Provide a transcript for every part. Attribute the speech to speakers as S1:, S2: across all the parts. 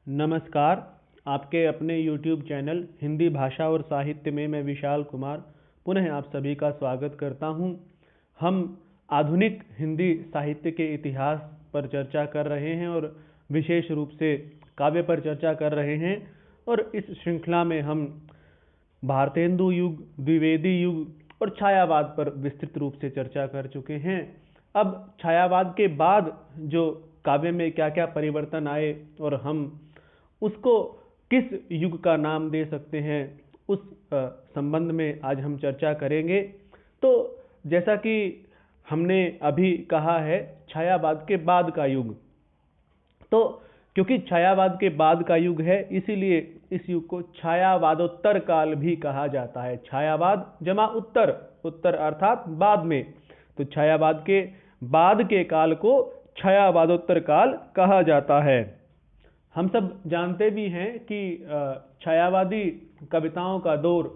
S1: नमस्कार। आपके अपने YouTube चैनल हिंदी भाषा और साहित्य में मैं विशाल कुमार पुनः आप सभी का स्वागत करता हूं। हम आधुनिक हिंदी साहित्य के इतिहास पर चर्चा कर रहे हैं और विशेष रूप से काव्य पर चर्चा कर रहे हैं। और इस श्रृंखला में हम भारतेंदु युग, द्विवेदी युग और छायावाद पर विस्तृत रूप से चर्चा कर चुके हैं। अब छायावाद के बाद जो काव्य में क्या क्या परिवर्तन आए और हम उसको किस युग का नाम दे सकते हैं, उस संबंध में आज हम चर्चा करेंगे। तो जैसा कि हमने अभी कहा है, छायावाद के बाद का युग। तो क्योंकि छायावाद के बाद का युग है, इसीलिए इस युग को छायावादोत्तर काल भी कहा जाता है। छायावाद जमा उत्तर, उत्तर अर्थात बाद में, तो छायावाद के बाद के काल को छायावादोत्तर काल कहा जाता है। हम सब जानते भी हैं कि छायावादी कविताओं का दौर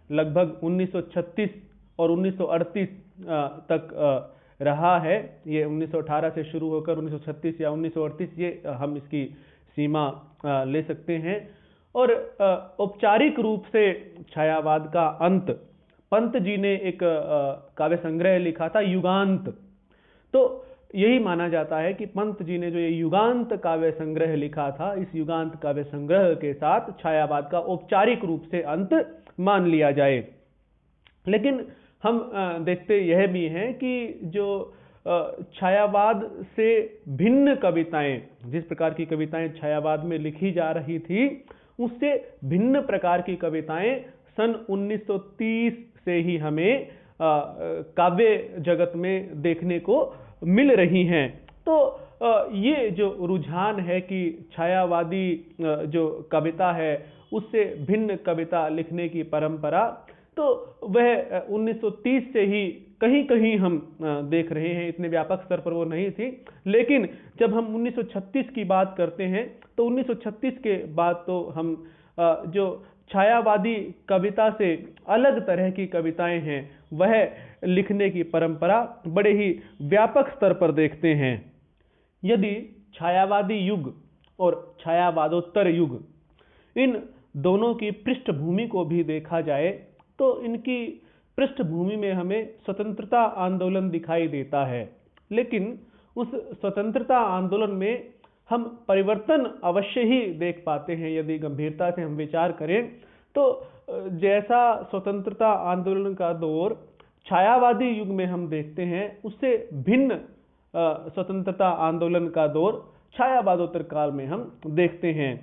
S1: लगभग 1936 और 1938 तक रहा है। ये 1918 से शुरू होकर 1936 या 1938, ये हम इसकी सीमा ले सकते हैं। और औपचारिक रूप से छायावाद का अंत पंत जी ने एक काव्य संग्रह लिखा था, युगांत। तो यही माना जाता है कि पंत जी ने जो ये युगांत काव्य संग्रह लिखा था, इस युगांत काव्य संग्रह के साथ छायावाद का औपचारिक रूप से अंत मान लिया जाए। लेकिन हम देखते यह भी हैं कि जो छायावाद से भिन्न कविताएं, जिस प्रकार की कविताएं छायावाद में लिखी जा रही थी, उससे भिन्न प्रकार की कविताएं सन 1930 से ही हमें काव्य जगत में देखने को मिल रही हैं। तो ये जो रुझान है कि छायावादी जो कविता है उससे भिन्न कविता लिखने की परंपरा, तो वह 1930 से ही कहीं कहीं हम देख रहे हैं। इतने व्यापक स्तर पर वो नहीं थी, लेकिन जब हम 1936 की बात करते हैं तो 1936 के बाद तो हम जो छायावादी कविता से अलग तरह की कविताएं हैं वह लिखने की परंपरा बड़े ही व्यापक स्तर पर देखते हैं। यदि छायावादी युग और छायावादोत्तर युग, इन दोनों की पृष्ठभूमि को भी देखा जाए तो इनकी पृष्ठभूमि में हमें स्वतंत्रता आंदोलन दिखाई देता है। लेकिन उस स्वतंत्रता आंदोलन में हम परिवर्तन अवश्य ही देख पाते हैं। यदि गंभीरता से हम विचार करें तो जैसा स्वतंत्रता आंदोलन का दौर छायावादी युग में हम देखते हैं, उससे भिन्न स्वतंत्रता आंदोलन का दौर छायावादोत्तर काल में हम देखते हैं।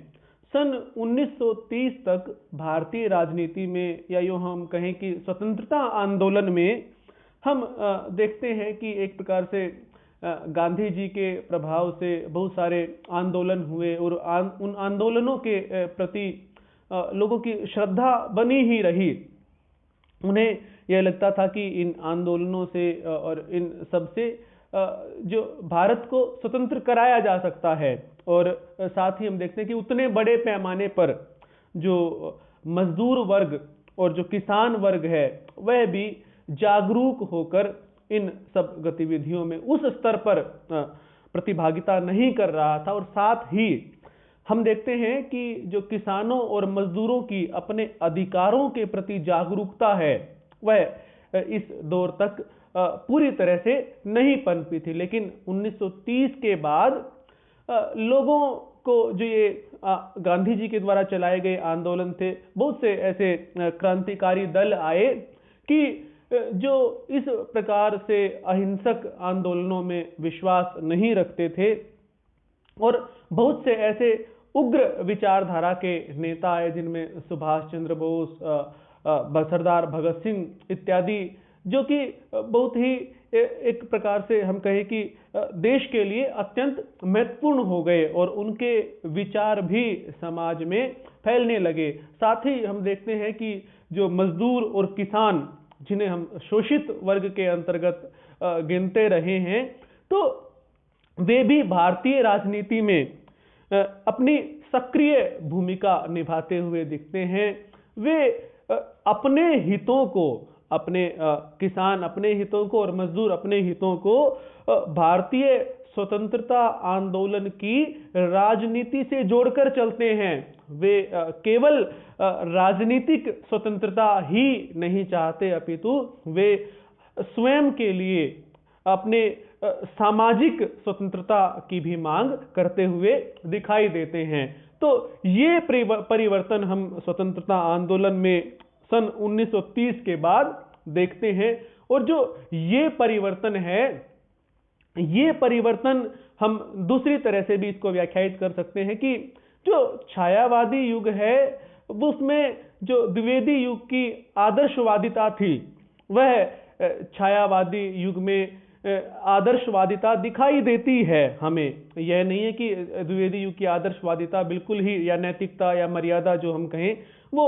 S1: सन 1930 तक भारतीय राजनीति में, या यूँ हम कहें कि स्वतंत्रता आंदोलन में, हम देखते हैं कि एक प्रकार से गांधी जी के प्रभाव से बहुत सारे आंदोलन हुए और उन आंदोलनों के प्रति लोगों की श्रद्धा बनी ही रही। उन्हें यह लगता था कि इन आंदोलनों से और इन सब से जो भारत को स्वतंत्र कराया जा सकता है। और साथ ही हम देखते हैं कि उतने बड़े पैमाने पर जो मजदूर वर्ग और जो किसान वर्ग है वह भी जागरूक होकर इन सब गतिविधियों में उस स्तर पर प्रतिभागिता नहीं कर रहा था। और साथ ही हम देखते हैं कि जो किसानों और मजदूरों की अपने अधिकारों के प्रति जागरूकता है वह इस दौर तक पूरी तरह से नहीं पनपी थी। लेकिन 1930 के बाद लोगों को जो ये गांधी जी के द्वारा चलाए गए आंदोलन थे, बहुत से ऐसे क्रांतिकारी दल आए कि जो इस प्रकार से अहिंसक आंदोलनों में विश्वास नहीं रखते थे। और बहुत से ऐसे उग्र विचारधारा के नेता आए जिनमें सुभाष चंद्र बोस, सरदार भगत सिंह इत्यादि, जो कि बहुत ही एक प्रकार से हम कहें कि देश के लिए अत्यंत महत्वपूर्ण हो गए और उनके विचार भी समाज में फैलने लगे। साथ ही हम देखते हैं कि जो मजदूर और किसान, जिन्हें हम शोषित वर्ग के अंतर्गत गिनते रहे हैं, तो वे भी भारतीय राजनीति में अपनी सक्रिय भूमिका निभाते हुए दिखते हैं। वे अपने हितों को, अपने किसान अपने हितों को और मजदूर अपने हितों को भारतीय स्वतंत्रता आंदोलन की राजनीति से जोड़कर चलते हैं। वे केवल राजनीतिक स्वतंत्रता ही नहीं चाहते, अपितु वे स्वयं के लिए अपने सामाजिक स्वतंत्रता की भी मांग करते हुए दिखाई देते हैं। तो ये परिवर्तन हम स्वतंत्रता आंदोलन में सन 1930 के बाद देखते हैं। और जो ये परिवर्तन है, ये परिवर्तन हम दूसरी तरह से भी इसको व्याख्यायित कर सकते हैं कि जो छायावादी युग है, उसमें जो द्विवेदी युग की आदर्शवादिता थी, वह छायावादी युग में आदर्शवादिता दिखाई देती है हमें। यह नहीं है कि द्विवेदी युग की आदर्शवादिता बिल्कुल ही, या नैतिकता या मर्यादा जो हम कहें, वो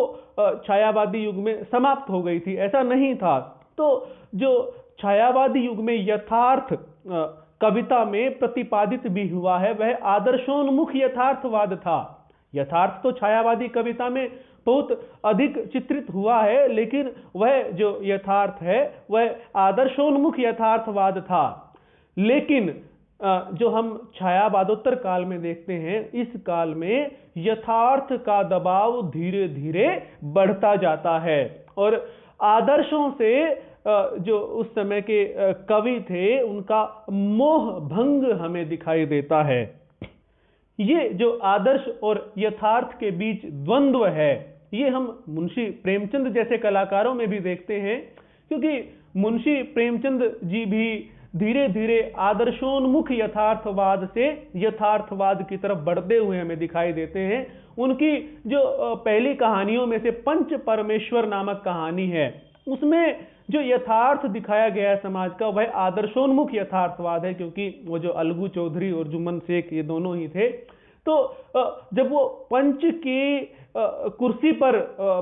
S1: छायावादी युग में समाप्त हो गई थी, ऐसा नहीं था। तो जो छायावादी युग में यथार्थ कविता में प्रतिपादित भी हुआ है, वह आदर्शोन्मुख यथार्थवाद था। यथार्थ तो छायावादी कविता में बहुत अधिक चित्रित हुआ है, लेकिन वह जो यथार्थ है वह आदर्शोन्मुख यथार्थवाद था। लेकिन जो हम छायावादोत्तर काल में देखते हैं, इस काल में यथार्थ का दबाव धीरे धीरे बढ़ता जाता है और आदर्शों से जो उस समय के कवि थे, उनका मोह भंग हमें दिखाई देता है। ये जो आदर्श और यथार्थ के बीच द्वंद्व है, ये हम मुंशी प्रेमचंद जैसे कलाकारों में भी देखते हैं, क्योंकि मुंशी प्रेमचंद जी भी धीरे धीरे आदर्शोन्मुख यथार्थवाद से यथार्थवाद की तरफ बढ़ते हुए हमें दिखाई देते हैं। उनकी जो पहली कहानियों में से पंच परमेश्वर नामक कहानी है, उसमें जो यथार्थ दिखाया गया है समाज का, वह आदर्शोन्मुख यथार्थवाद है, क्योंकि वो जो अलगू चौधरी और जुम्मन शेख, ये दोनों ही थे। तो जब वो पंच की कुर्सी पर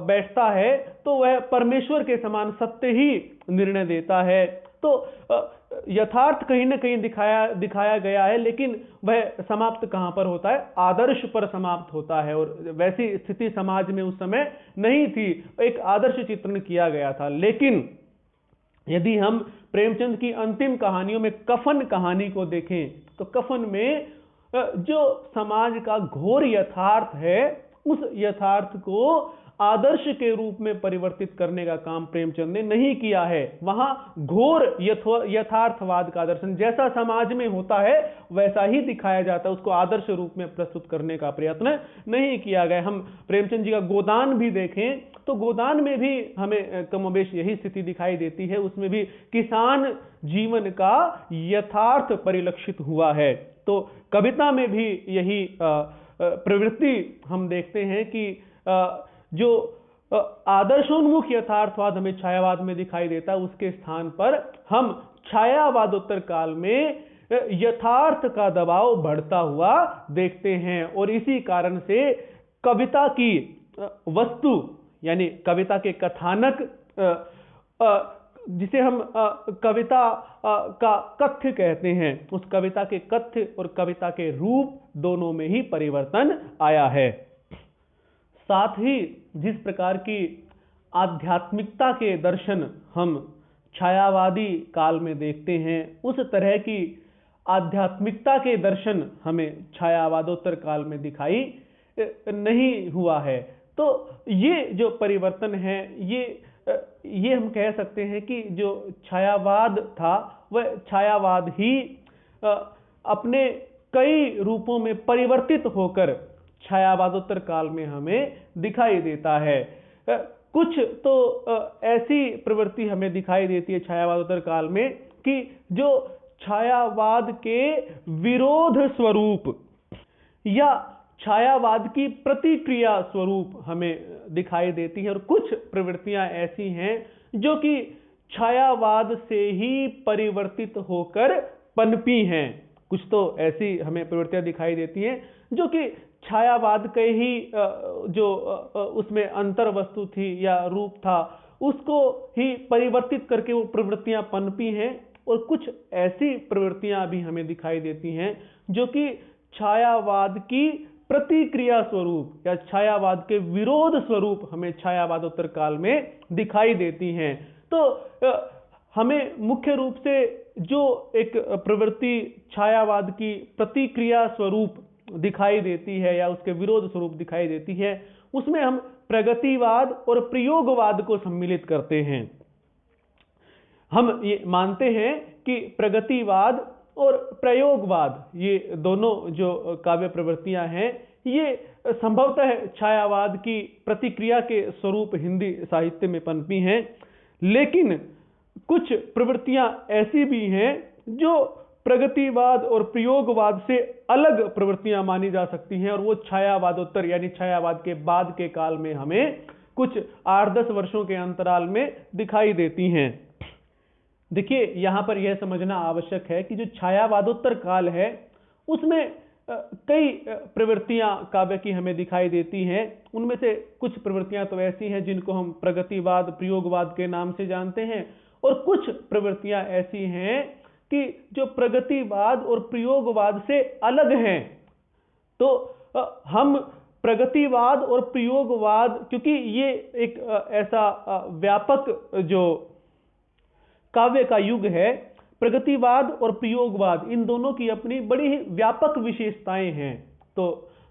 S1: बैठता है, तो वह परमेश्वर के समान सत्य ही निर्णय देता है। तो यथार्थ कहीं ना कहीं दिखाया गया है, लेकिन वह समाप्त कहां पर होता है? आदर्श पर समाप्त होता है। और वैसी स्थिति समाज में उस समय नहीं थी, एक आदर्श चित्रण किया गया था। लेकिन यदि हम प्रेमचंद की अंतिम कहानियों में कफन कहानी को देखें, तो कफन में जो समाज का घोर यथार्थ है, उस यथार्थ को आदर्श के रूप में परिवर्तित करने का काम प्रेमचंद ने नहीं किया है। वहां घोर यथार्थवाद का दर्शन जैसा समाज में होता है, वैसा ही दिखाया जाता है, उसको आदर्श रूप में प्रस्तुत करने का प्रयत्न नहीं किया गया। हम प्रेमचंद जी का गोदान भी देखें, तो गोदान में भी हमें कमोबेश यही स्थिति दिखाई देती है। उसमें भी किसान जीवन का यथार्थ परिलक्षित हुआ है। तो कविता में भी यही प्रवृत्ति हम देखते हैं कि जो आदर्शोन्मुख यथार्थवाद हमें छायावाद में दिखाई देता है, उसके स्थान पर हम छायावादोत्तर काल में यथार्थ का दबाव बढ़ता हुआ देखते हैं। और इसी कारण से कविता की वस्तु, यानी कविता के कथानक, जिसे हम कविता का कथ्य कहते हैं, उस कविता के कथ्य और कविता के रूप दोनों में ही परिवर्तन आया है। साथ ही जिस प्रकार की आध्यात्मिकता के दर्शन हम छायावादी काल में देखते हैं, उस तरह की आध्यात्मिकता के दर्शन हमें छायावादोत्तर काल में दिखाई नहीं हुआ है। तो ये जो परिवर्तन है, ये हम कह सकते हैं कि जो छायावाद था, वह छायावाद ही अपने कई रूपों में परिवर्तित होकर छायावादोत्तर काल में हमें दिखाई देता है। कुछ तो ऐसी प्रवृत्ति हमें दिखाई देती है छायावादोत्तर काल में कि जो छायावाद के विरोध स्वरूप या छायावाद की प्रतिक्रिया स्वरूप हमें दिखाई देती है। और कुछ प्रवृत्तियां ऐसी हैं जो कि छायावाद से ही परिवर्तित होकर पनपी हैं। कुछ तो ऐसी हमें प्रवृत्तियां दिखाई देती हैं जो कि छायावाद के ही जो उसमें अंतर वस्तु थी या रूप था, उसको ही परिवर्तित करके वो प्रवृत्तियां पनपी हैं। और कुछ ऐसी प्रवृत्तियां भी हमें दिखाई देती हैं जो कि छायावाद की प्रतिक्रिया स्वरूप या छायावाद के विरोध स्वरूप हमें छायावादोत्तर काल में दिखाई देती हैं। तो हमें मुख्य रूप से जो एक प्रवृत्ति छायावाद की प्रतिक्रिया स्वरूप दिखाई देती है या उसके विरोध स्वरूप दिखाई देती है, उसमें हम प्रगतिवाद और प्रयोगवाद को सम्मिलित करते हैं। हम ये मानते हैं कि प्रगतिवाद और प्रयोगवाद, ये दोनों जो काव्य प्रवृत्तियां हैं, ये संभवतः छायावाद की प्रतिक्रिया के स्वरूप हिंदी साहित्य में पनपी हैं। लेकिन कुछ प्रवृत्तियां ऐसी भी हैं जो प्रगतिवाद और प्रयोगवाद से अलग प्रवृत्तियां मानी जा सकती हैं, और वो छायावादोत्तर यानी छायावाद के बाद के काल में हमें कुछ 8-10 वर्षों के अंतराल में दिखाई देती हैं। देखिए, यहां पर यह समझना आवश्यक है कि जो छायावादोत्तर काल है उसमें कई प्रवृत्तियां काव्य की हमें दिखाई देती हैं। उनमें से कुछ प्रवृत्तियां तो ऐसी हैं जिनको हम प्रगतिवाद, प्रयोगवाद के नाम से जानते हैं, और कुछ प्रवृत्तियां ऐसी हैं कि जो प्रगतिवाद और प्रयोगवाद से अलग हैं। तो हम प्रगतिवाद और प्रयोगवाद, क्योंकि ये एक ऐसा व्यापक जो काव्य का युग है, प्रगतिवाद और प्रयोगवाद इन दोनों की अपनी बड़ी ही व्यापक विशेषताएं हैं। तो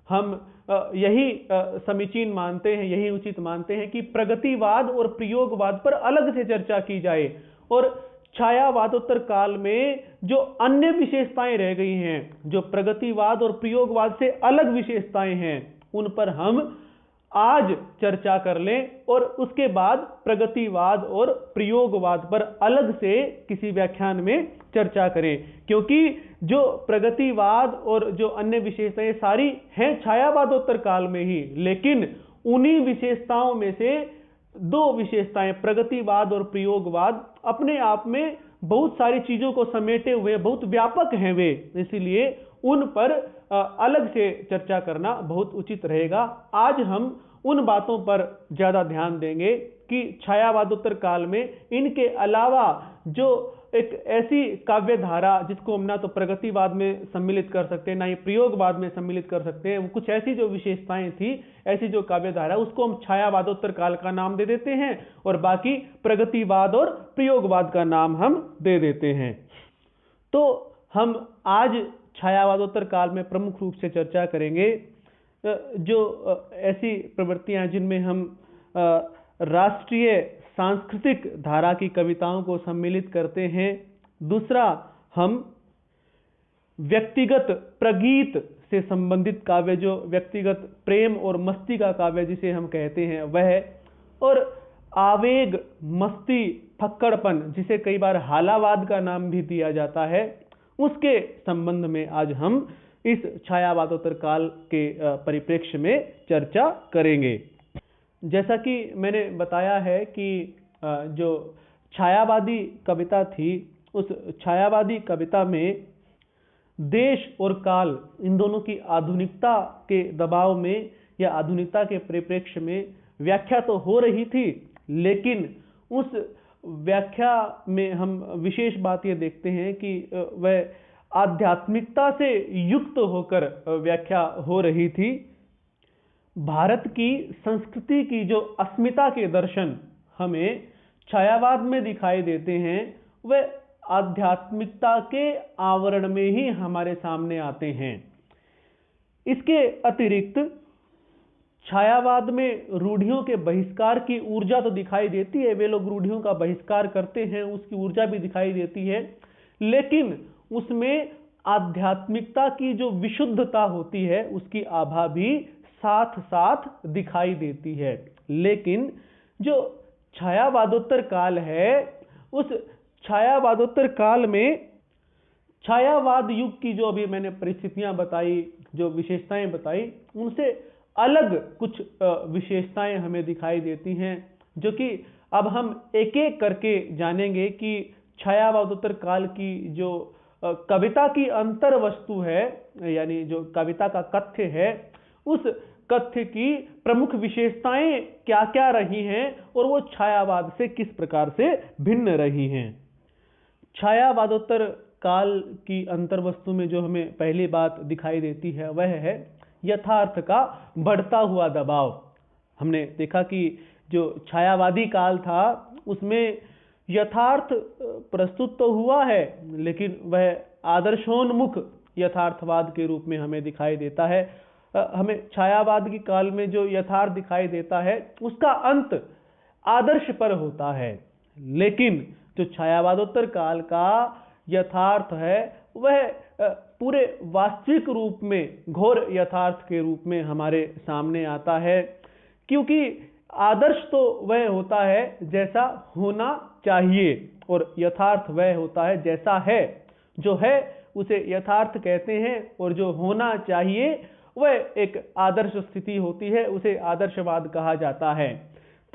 S1: हम यही समीचीन मानते हैं, यही उचित मानते हैं कि प्रगतिवाद और प्रयोगवाद पर अलग से चर्चा की जाए, और छायावादोत्तर काल में जो अन्य विशेषताएं रह गई हैं, जो प्रगतिवाद और प्रयोगवाद से अलग विशेषताएं हैं, उन पर हम आज चर्चा कर लें, और उसके बाद प्रगतिवाद और प्रयोगवाद पर अलग से किसी व्याख्यान में चर्चा करें। क्योंकि जो प्रगतिवाद और जो अन्य विशेषताएं सारी हैं छायावादोत्तर काल में ही, लेकिन उन्हीं विशेषताओं में से दो विशेषताएं, प्रगतिवाद और प्रयोगवाद, अपने आप में बहुत सारी चीजों को समेटे हुए बहुत व्यापक हैं वे, इसीलिए उन पर अलग से चर्चा करना बहुत उचित रहेगा। आज हम उन बातों पर ज्यादा ध्यान देंगे कि छायावादोत्तर काल में इनके अलावा जो एक ऐसी काव्य धारा जिसको हम ना तो प्रगतिवाद में सम्मिलित कर सकते हैं, ना ही प्रयोगवाद में सम्मिलित कर सकते हैं, वो कुछ ऐसी जो विशेषताएं थी, ऐसी जो काव्य धारा, उसको हम छायावादोत्तर काल का नाम दे देते हैं, और बाकी प्रगतिवाद और प्रयोगवाद का नाम हम दे देते हैं। तो हम आज छायावादोत्तर काल में प्रमुख रूप से चर्चा करेंगे जो ऐसी प्रवृत्तियां जिनमें हम राष्ट्रीय सांस्कृतिक धारा की कविताओं को सम्मिलित करते हैं। दूसरा, हम व्यक्तिगत प्रगीत से संबंधित काव्य, जो व्यक्तिगत प्रेम और मस्ती का काव्य जिसे हम कहते हैं वह, और आवेग, मस्ती, फक्कड़पन जिसे कई बार हालावाद का नाम भी दिया जाता है, उसके संबंध में आज हम इस छायावादोत्तर काल के परिप्रेक्ष्य में चर्चा करेंगे। जैसा कि मैंने बताया है कि जो छायावादी कविता थी, उस छायावादी कविता में देश और काल इन दोनों की आधुनिकता के दबाव में या आधुनिकता के परिप्रेक्ष्य में व्याख्या तो हो रही थी, लेकिन उस व्याख्या में हम विशेष बात यह देखते हैं कि वह आध्यात्मिकता से युक्त होकर व्याख्या हो रही थी। भारत की संस्कृति की जो अस्मिता के दर्शन हमें छायावाद में दिखाई देते हैं, वह आध्यात्मिकता के आवरण में ही हमारे सामने आते हैं। इसके अतिरिक्त छायावाद में रूढ़ियों के बहिष्कार की ऊर्जा तो दिखाई देती है, वे लोग रूढ़ियों का बहिष्कार करते हैं, उसकी ऊर्जा भी दिखाई देती है, लेकिन उसमें आध्यात्मिकता की जो विशुद्धता होती है उसकी आभा भी साथ साथ दिखाई देती है। लेकिन जो छायावादोत्तर काल है, उस छायावादोत्तर काल में छायावाद युग की जो अभी मैंने परिस्थितियां बताई, जो विशेषताएं बताई, उनसे अलग कुछ विशेषताएं हमें दिखाई देती हैं, जो कि अब हम एक एक करके जानेंगे कि छायावादोत्तर काल की जो कविता की अंतर वस्तु है, यानी जो कविता का कथ्य है, उस कथ्य की प्रमुख विशेषताएं क्या क्या रही हैं और वो छायावाद से किस प्रकार से भिन्न रही हैं। छायावादोत्तर काल की अंतर वस्तु में जो हमें पहली बात दिखाई देती है वह है यथार्थ का बढ़ता हुआ दबाव। हमने देखा कि जो छायावादी काल था उसमें यथार्थ प्रस्तुत तो हुआ है, लेकिन वह आदर्शोन्मुख यथार्थवाद के रूप में हमें दिखाई देता है। हमें छायावाद की काल में जो यथार्थ दिखाई देता है उसका अंत आदर्श पर होता है, लेकिन जो छायावादोत्तर काल का यथार्थ है वह पूरे वास्तविक रूप में घोर यथार्थ के रूप में हमारे सामने आता है। क्योंकि आदर्श तो वह होता है जैसा होना चाहिए और यथार्थ वह होता है जैसा है। जो है उसे यथार्थ कहते हैं और जो होना चाहिए वह एक आदर्श स्थिति होती है, उसे आदर्शवाद कहा जाता है।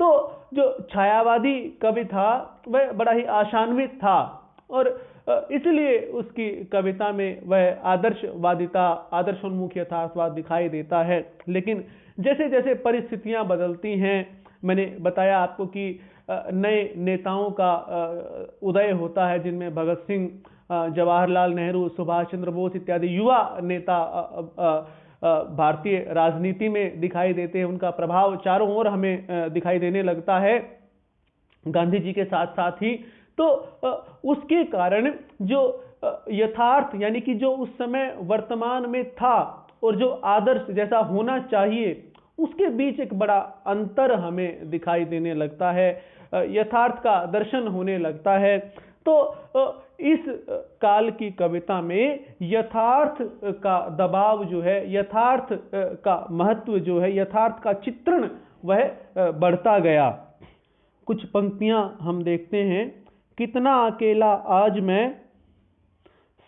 S1: तो जो छायावादी कवि था वह बड़ा ही आशान्वित था और इसलिए उसकी कविता में वह आदर्शवादिता, आदर्शोन्मुख यथार्थवाद दिखाई देता है। लेकिन जैसे जैसे परिस्थितियां बदलती हैं, मैंने बताया आपको कि नए नेताओं का उदय होता है जिनमें भगत सिंह, जवाहरलाल नेहरू, सुभाष चंद्र बोस इत्यादि युवा नेता भारतीय राजनीति में दिखाई देते हैं। उनका प्रभाव चारों ओर हमें दिखाई देने लगता है, गांधी जी के साथ साथ ही। तो उसके कारण जो यथार्थ यानी कि जो उस समय वर्तमान में था और जो आदर्श जैसा होना चाहिए उसके बीच एक बड़ा अंतर हमें दिखाई देने लगता है, यथार्थ का दर्शन होने लगता है। तो इस काल की कविता में यथार्थ का दबाव जो है, यथार्थ का महत्व जो है, यथार्थ का चित्रण वह बढ़ता गया। कुछ पंक्तियां हम देखते हैं। कितना अकेला आज मैं,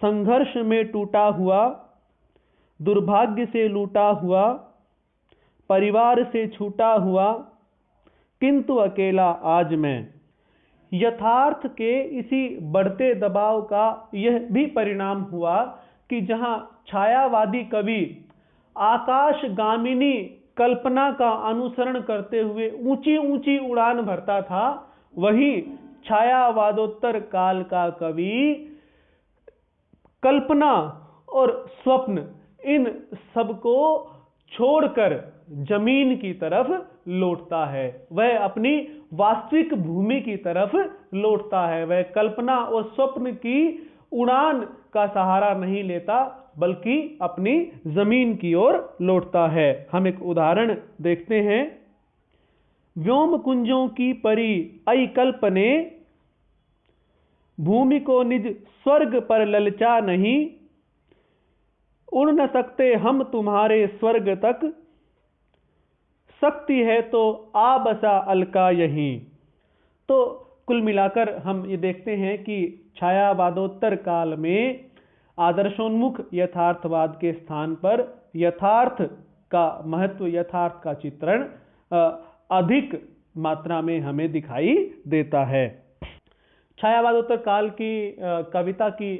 S1: संघर्ष में टूटा हुआ, दुर्भाग्य से लूटा हुआ, परिवार से छूटा हुआ, किंतु अकेला आज मैं। यथार्थ के इसी बढ़ते दबाव का यह भी परिणाम हुआ कि जहां छायावादी कवि आकाशगामिनी कल्पना का अनुसरण करते हुए ऊंची ऊंची उड़ान भरता था, वहीं छायावादोत्तर काल का कवि कल्पना और स्वप्न इन सबको छोड़कर जमीन की तरफ लौटता है। वह अपनी वास्तविक भूमि की तरफ लौटता है। वह कल्पना और स्वप्न की उड़ान का सहारा नहीं लेता, बल्कि अपनी जमीन की ओर लौटता है। हम एक उदाहरण देखते हैं। व्योम कुंजों की परी आई कल्पने, भूमि को निज स्वर्ग पर ललचा नहीं, उड़ न सकते हम तुम्हारे स्वर्ग तक, शक्ति है तो आ बसा अलका यहीं। तो कुल मिलाकर हम ये देखते हैं कि छायावादोत्तर काल में आदर्शोन्मुख यथार्थवाद के स्थान पर यथार्थ का महत्व, यथार्थ का चित्रण अधिक मात्रा में हमें दिखाई देता है। छायावादोत्तर काल की कविता की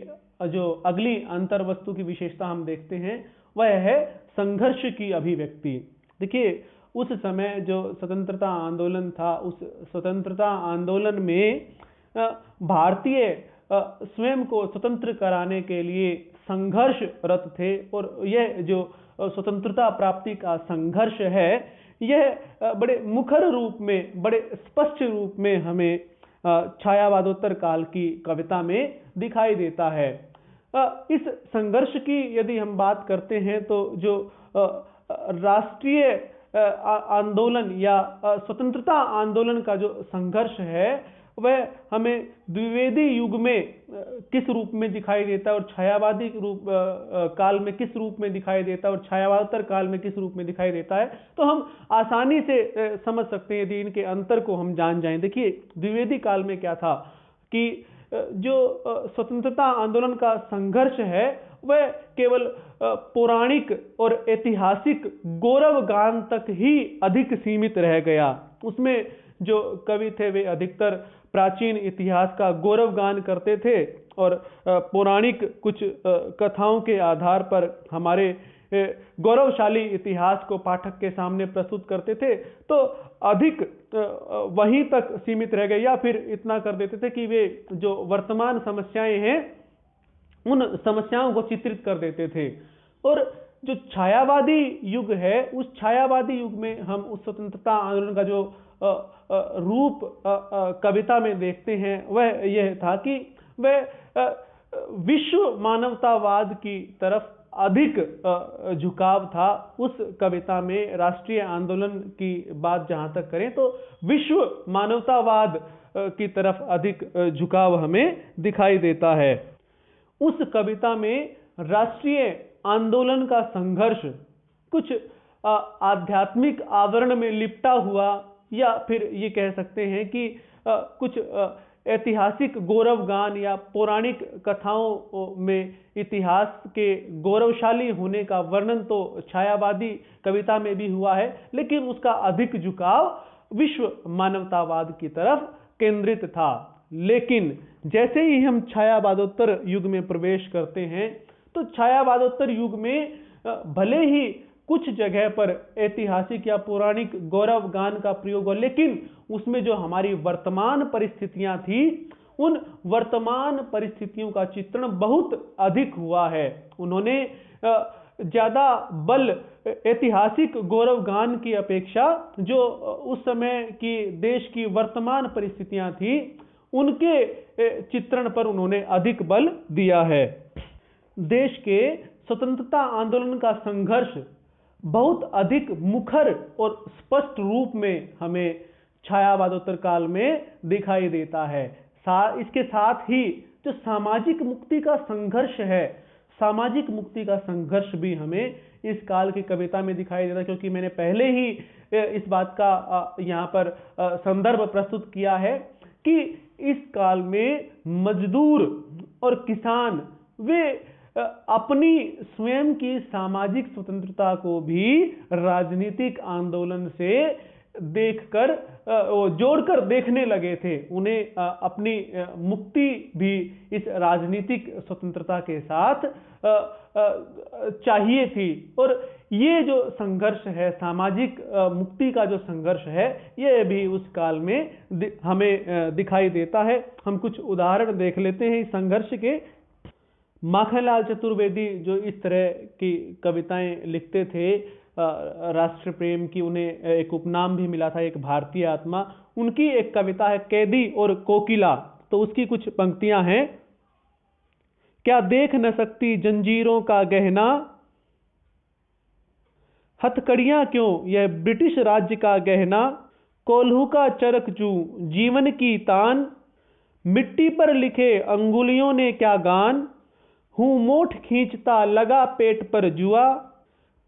S1: जो अगली अंतर्वस्तु की विशेषता हम देखते हैं वह है संघर्ष की अभिव्यक्ति। देखिए, उस समय जो स्वतंत्रता आंदोलन था, उस स्वतंत्रता आंदोलन में भारतीय स्वयं को स्वतंत्र कराने के लिए संघर्षरत थे और यह जो स्वतंत्रता प्राप्ति का संघर्ष है, यह बड़े मुखर रूप में, बड़े स्पष्ट रूप में हमें छायावादोत्तर काल की कविता में दिखाई देता है। इस संघर्ष की यदि हम बात करते हैं तो जो राष्ट्रीय आंदोलन या स्वतंत्रता आंदोलन का जो संघर्ष है वह हमें द्विवेदी युग में किस रूप में दिखाई देता है और छायावादी रूप काल में किस रूप में दिखाई देता है और छायावादोत्तर काल में किस रूप में दिखाई देता है, तो हम आसानी से समझ सकते हैं यदि इनके अंतर को हम जान जाएं। देखिए, द्विवेदी काल में क्या था कि जो स्वतंत्रता आंदोलन का संघर्ष है वह केवल पौराणिक और ऐतिहासिक गौरव गान तक ही अधिक सीमित रह गया। उसमें जो कवि थे वे अधिकतर प्राचीन इतिहास का गौरव गान करते थे और पौराणिक कुछ कथाओं के आधार पर हमारे गौरवशाली इतिहास को पाठक के सामने प्रस्तुत करते थे। तो अधिक वहीं तक सीमित रह गए या फिर इतना कर देते थे कि वे जो वर्तमान समस्याएं हैं उन समस्याओं को चित्रित कर देते थे। और जो छायावादी युग है, उस छायावादी युग में हम उस स्वतंत्रता आंदोलन का जो रूप कविता में देखते हैं वह यह था कि वह विश्व मानवतावाद की तरफ अधिक झुकाव था। उस कविता में राष्ट्रीय आंदोलन की बात जहां तक करें तो विश्व मानवतावाद की तरफ अधिक झुकाव हमें दिखाई देता है। उस कविता में राष्ट्रीय आंदोलन का संघर्ष कुछ आध्यात्मिक आवरण में लिपटा हुआ, या फिर ये कह सकते हैं कि कुछ ऐतिहासिक गौरवगान या पौराणिक कथाओं में इतिहास के गौरवशाली होने का वर्णन तो छायावादी कविता में भी हुआ है, लेकिन उसका अधिक झुकाव विश्व मानवतावाद की तरफ केंद्रित था। लेकिन जैसे ही हम छायावादोत्तर युग में प्रवेश करते हैं तो छायावादोत्तर युग में भले ही कुछ जगह पर ऐतिहासिक या पौराणिक गौरवगान का प्रयोग हो, लेकिन उसमें जो हमारी वर्तमान परिस्थितियां थी उन वर्तमान परिस्थितियों का चित्रण बहुत अधिक हुआ है। उन्होंने ज्यादा बल ऐतिहासिक गौरवगान की अपेक्षा जो उस समय की देश की वर्तमान परिस्थितियां थी उनके चित्रण पर उन्होंने अधिक बल दिया है। देश के स्वतंत्रता आंदोलन का संघर्ष बहुत अधिक मुखर और स्पष्ट रूप में हमें छायावादोत्तर काल में दिखाई देता है। इसके साथ ही जो सामाजिक मुक्ति का संघर्ष है, सामाजिक मुक्ति का संघर्ष भी हमें इस काल की कविता में दिखाई देता है, क्योंकि मैंने पहले ही इस बात का यहाँ पर संदर्भ प्रस्तुत किया है कि इस काल में मजदूर और किसान वे अपनी स्वयं की सामाजिक स्वतंत्रता को भी राजनीतिक आंदोलन से देखकर जोड़कर देखने लगे थे। उन्हें अपनी मुक्ति भी इस राजनीतिक स्वतंत्रता के साथ चाहिए थी। और ये जो संघर्ष है, सामाजिक मुक्ति का जो संघर्ष है, ये भी उस काल में हमें दिखाई देता है। हम कुछ उदाहरण देख लेते हैं इस संघर्ष के। माखनलाल चतुर्वेदी जो इस तरह की कविताएं लिखते थे, राष्ट्र प्रेम की उन्हें एक उपनाम भी मिला था, एक भारतीय आत्मा। उनकी एक कविता है कैदी और कोकिला, तो उसकी कुछ पंक्तियां हैं। क्या देख न सकती जंजीरों का गहना, हथकड़ियां क्यों यह ब्रिटिश राज्य का गहना, कोल्हू का चरक जू जीवन की तान, मिट्टी पर लिखे अंगुलियों ने क्या गान, हूं मोठ खींचता लगा पेट पर जुआ,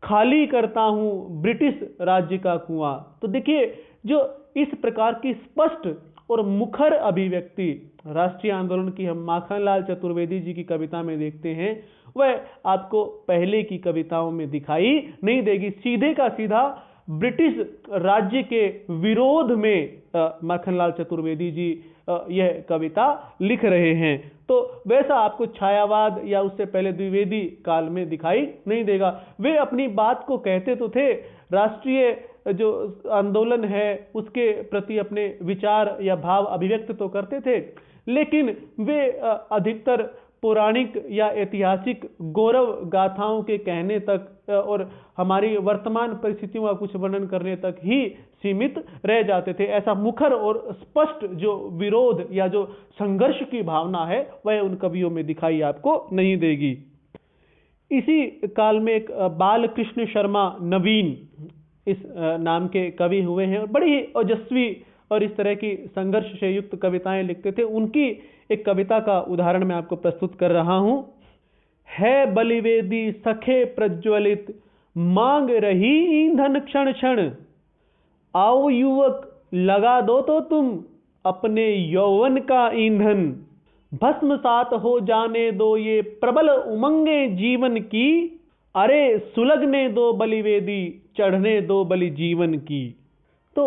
S1: खाली करता हूं ब्रिटिश राज्य का कुआं। तो देखिए, जो इस प्रकार की स्पष्ट और मुखर अभिव्यक्ति राष्ट्रीय आंदोलन की हम माखनलाल चतुर्वेदी जी की कविता में देखते हैं, वह आपको पहले की कविताओं में दिखाई नहीं देगी। सीधे का सीधा ब्रिटिश राज्य के विरोध में माखनलाल चतुर्वेदी जी यह कविता लिख रहे हैं। तो वैसा आपको छायावाद या उससे पहले द्विवेदी काल में दिखाई नहीं देगा। वे अपनी बात को कहते तो थे, राष्ट्रीय जो आंदोलन है उसके प्रति अपने विचार या भाव अभिव्यक्त तो करते थे, लेकिन वे अधिकतर पौराणिक या ऐतिहासिक गौरव गाथाओं के कहने तक और हमारी वर्तमान परिस्थितियों का कुछ वर्णन करने तक ही सीमित रह जाते थे। ऐसा मुखर और स्पष्ट जो विरोध या जो संघर्ष की भावना है वह उन कवियों में दिखाई आपको नहीं देगी। इसी काल में एक बालकृष्ण शर्मा नवीन इस नाम के कवि हुए हैं, बड़ी ही ओजस्वी और इस तरह की संघर्ष से युक्त कविताएं लिखते थे। उनकी एक कविता का उदाहरण मैं आपको प्रस्तुत कर रहा हूं। है बलिवेदी सखे प्रज्वलित, मांग रही ईंधन क्षण क्षण, आओ युवक लगा दो तो तुम अपने यौवन का ईंधन, भस्मसात हो जाने दो ये प्रबल उमंगे जीवन की, अरे सुलगने दो बलिवेदी चढ़ने दो बलि जीवन की। तो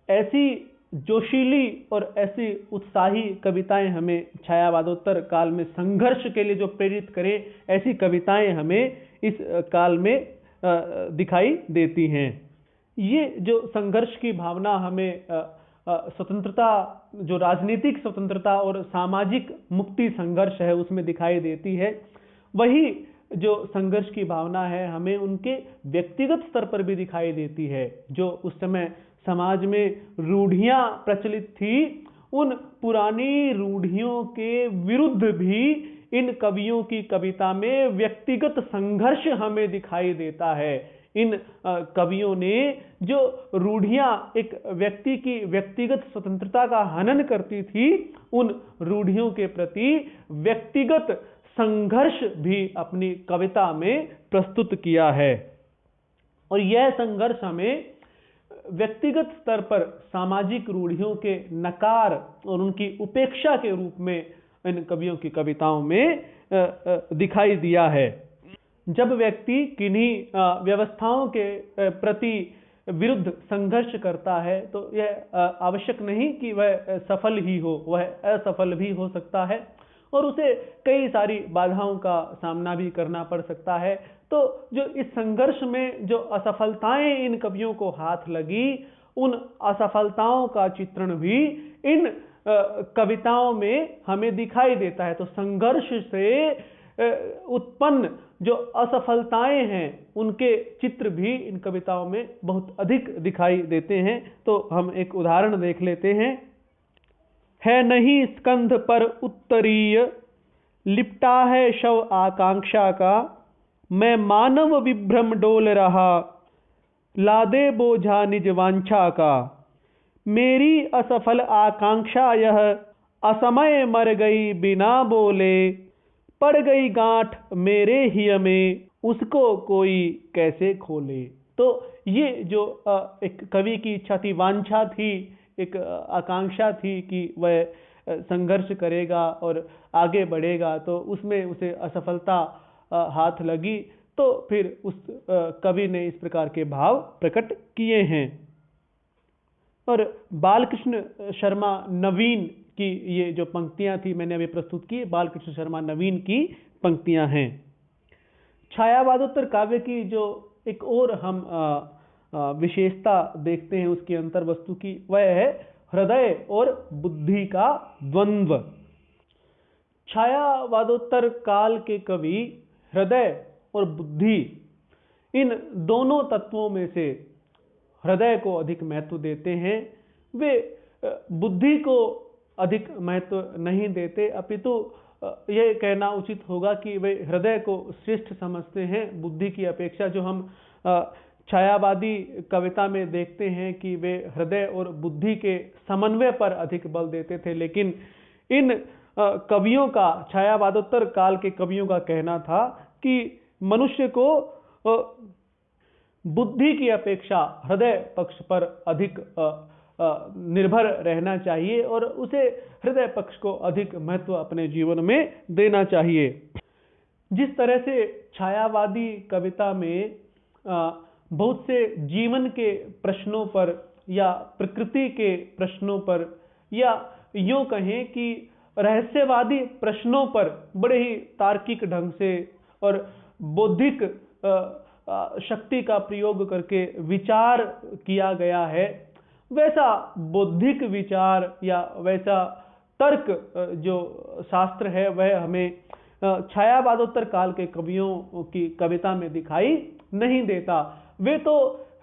S1: ऐसी जोशीली और ऐसी उत्साही कविताएं हमें छायावादोत्तर काल में संघर्ष के लिए जो प्रेरित करें, ऐसी कविताएं हमें इस काल में दिखाई देती हैं। ये जो संघर्ष की भावना हमें स्वतंत्रता, जो राजनीतिक स्वतंत्रता और सामाजिक मुक्ति संघर्ष है उसमें दिखाई देती है, वही जो संघर्ष की भावना है हमें उनके व्यक्तिगत स्तर पर भी दिखाई देती है। जो उस समय समाज में रूढ़ियां प्रचलित थी, उन पुरानी रूढ़ियों के विरुद्ध भी इन कवियों की कविता में व्यक्तिगत संघर्ष हमें दिखाई देता है। इन कवियों ने जो रूढ़ियां एक व्यक्ति की व्यक्तिगत स्वतंत्रता का हनन करती थी, उन रूढ़ियों के प्रति व्यक्तिगत संघर्ष भी अपनी कविता में प्रस्तुत किया है। और यह संघर्ष हमें व्यक्तिगत स्तर पर सामाजिक रूढ़ियों के नकार और उनकी उपेक्षा के रूप में इन कवियों की कविताओं में दिखाई दिया है। जब व्यक्ति किन्हीं व्यवस्थाओं के प्रति विरुद्ध संघर्ष करता है तो यह आवश्यक नहीं कि वह सफल ही हो, वह असफल भी हो सकता है और उसे कई सारी बाधाओं का सामना भी करना पड़ सकता है। तो जो इस संघर्ष में जो असफलताएं इन कवियों को हाथ लगी, उन असफलताओं का चित्रण भी इन कविताओं में हमें दिखाई देता है। तो संघर्ष से उत्पन्न जो असफलताएं हैं उनके चित्र भी इन कविताओं में बहुत अधिक दिखाई देते हैं। तो हम एक उदाहरण देख लेते हैं। है नहीं स्कंध पर उत्तरीय, लिपटा है शव आकांक्षा का, मैं मानव विभ्रम डोल रहा, लादे बोझा निज वांछा का। मेरी असफल आकांक्षा यह, असमय मर गई बिना बोले, पड़ गई गांठ मेरे हिय में, उसको कोई कैसे खोले। तो ये जो एक कवि की इच्छा थी, वांछा थी, एक आकांक्षा थी कि वह संघर्ष करेगा और आगे बढ़ेगा, तो उसमें उसे असफलता हाथ लगी। तो फिर उस कवि ने इस प्रकार के भाव प्रकट किए हैं। और बालकृष्ण शर्मा नवीन की ये जो पंक्तियां थी मैंने अभी प्रस्तुत की, बालकृष्ण शर्मा नवीन की पंक्तियां हैं। छायावादोत्तर काव्य की जो एक और हम विशेषता देखते हैं उसकी अंतर वस्तु की, वह है हृदय और बुद्धि का द्वंद्व। छायावादोत्तर काल के कवि हृदय और बुद्धि, इन दोनों तत्वों में से हृदय को अधिक महत्व देते हैं। वे बुद्धि को अधिक महत्व नहीं देते, अपितु यह कहना उचित होगा कि वे हृदय को श्रेष्ठ समझते हैं बुद्धि की अपेक्षा। जो हम छायावादी कविता में देखते हैं कि वे हृदय और बुद्धि के समन्वय पर अधिक बल देते थे, लेकिन इन कवियों का, छायावादोत्तर काल के कवियों का कहना था कि मनुष्य को बुद्धि की अपेक्षा हृदय पक्ष पर अधिक निर्भर रहना चाहिए और उसे हृदय पक्ष को अधिक महत्व अपने जीवन में देना चाहिए। जिस तरह से छायावादी कविता में बहुत से जीवन के प्रश्नों पर या प्रकृति के प्रश्नों पर या यूं कहें कि रहस्यवादी प्रश्नों पर बड़े ही तार्किक ढंग से और बौद्धिक शक्ति का प्रयोग करके विचार किया गया है, वैसा बौद्धिक विचार या वैसा तर्क जो शास्त्र है वह हमें छायावादोत्तर काल के कवियों की कविता में दिखाई नहीं देता। वे तो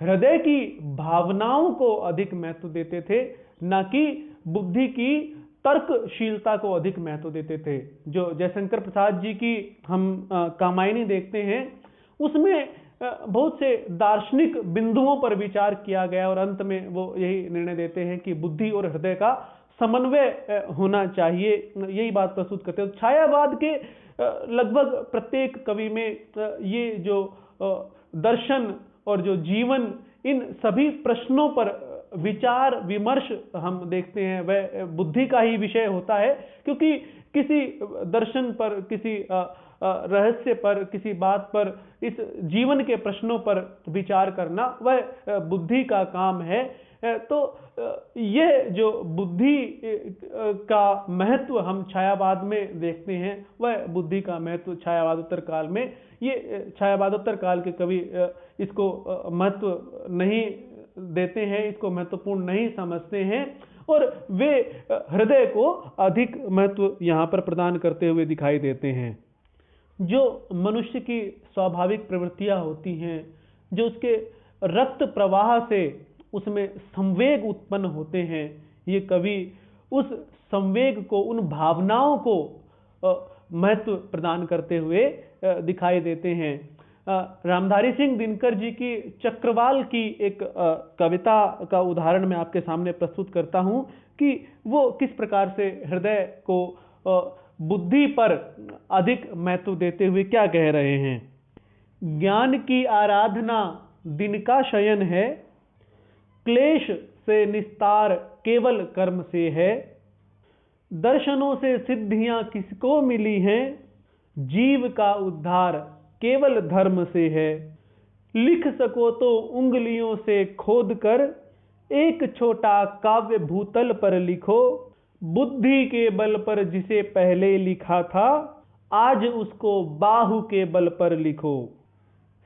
S1: हृदय की भावनाओं को अधिक महत्व देते थे, न कि बुद्धि की तर्कशीलता को अधिक महत्व देते थे। जो जयशंकर प्रसाद जी की हम कामायनी देखते हैं, उसमें बहुत से दार्शनिक बिंदुओं पर विचार किया गया और अंत में वो यही निर्णय देते हैं कि बुद्धि और हृदय का समन्वय होना चाहिए, यही बात प्रस्तुत करते हैं। छायावाद के लगभग प्रत्येक कवि में ये जो दर्शन और जो जीवन, इन सभी प्रश्नों पर विचार विमर्श हम देखते हैं वह बुद्धि का ही विषय होता है, क्योंकि किसी दर्शन पर, किसी रहस्य पर, किसी बात पर, इस जीवन के प्रश्नों पर विचार करना वह बुद्धि का काम है। तो यह जो बुद्धि का महत्व हम छायावाद में देखते हैं, वह बुद्धि का महत्व छायावादोत्तर काल में, ये छायावादोत्तर काल के कवि इसको महत्व नहीं देते हैं, इसको महत्वपूर्ण नहीं समझते हैं और वे हृदय को अधिक महत्व यहाँ पर प्रदान करते हुए दिखाई देते हैं। जो मनुष्य की स्वाभाविक प्रवृत्तियां होती हैं, जो उसके रक्त प्रवाह से उसमें संवेग उत्पन्न होते हैं, ये कवि उस संवेग को, उन भावनाओं को महत्व प्रदान करते हुए दिखाई देते हैं। रामधारी सिंह दिनकर जी की चक्रवाल की एक कविता का उदाहरण मैं आपके सामने प्रस्तुत करता हूं कि वो किस प्रकार से हृदय को बुद्धि पर अधिक महत्व देते हुए क्या कह रहे हैं। ज्ञान की आराधना दिन का शयन है, क्लेश से निस्तार केवल कर्म से है, दर्शनों से सिद्धियां किसको मिली हैं, जीव का उद्धार केवल धर्म से है। लिख सको तो उंगलियों से खोद कर एक छोटा काव्य भूतल पर लिखो, बुद्धि के बल पर जिसे पहले लिखा था, आज उसको बाहु के बल पर लिखो।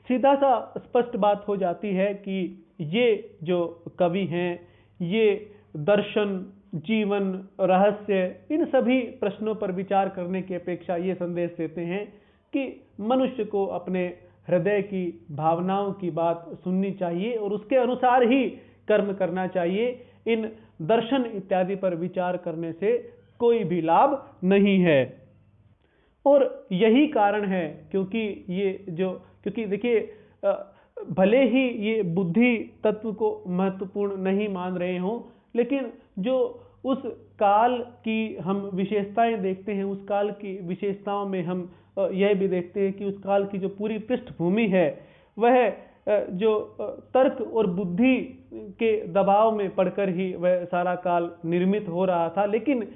S1: सीधा सा स्पष्ट बात हो जाती है कि ये जो कवि हैं, ये दर्शन, जीवन, रहस्य, इन सभी प्रश्नों पर विचार करने की अपेक्षा ये संदेश देते हैं कि मनुष्य को अपने हृदय की भावनाओं की बात सुननी चाहिए और उसके अनुसार ही कर्म करना चाहिए। इन दर्शन इत्यादि पर विचार करने से कोई भी लाभ नहीं है। और यही कारण है क्योंकि देखिए, भले ही ये बुद्धि तत्व को महत्वपूर्ण नहीं मान रहे हों, लेकिन जो उस काल की हम विशेषताएं देखते हैं, उस काल की विशेषताओं में हम यह भी देखते हैं कि उस काल की जो पूरी पृष्ठभूमि है वह जो तर्क और बुद्धि के दबाव में पड़कर ही वह सारा काल निर्मित हो रहा था। लेकिन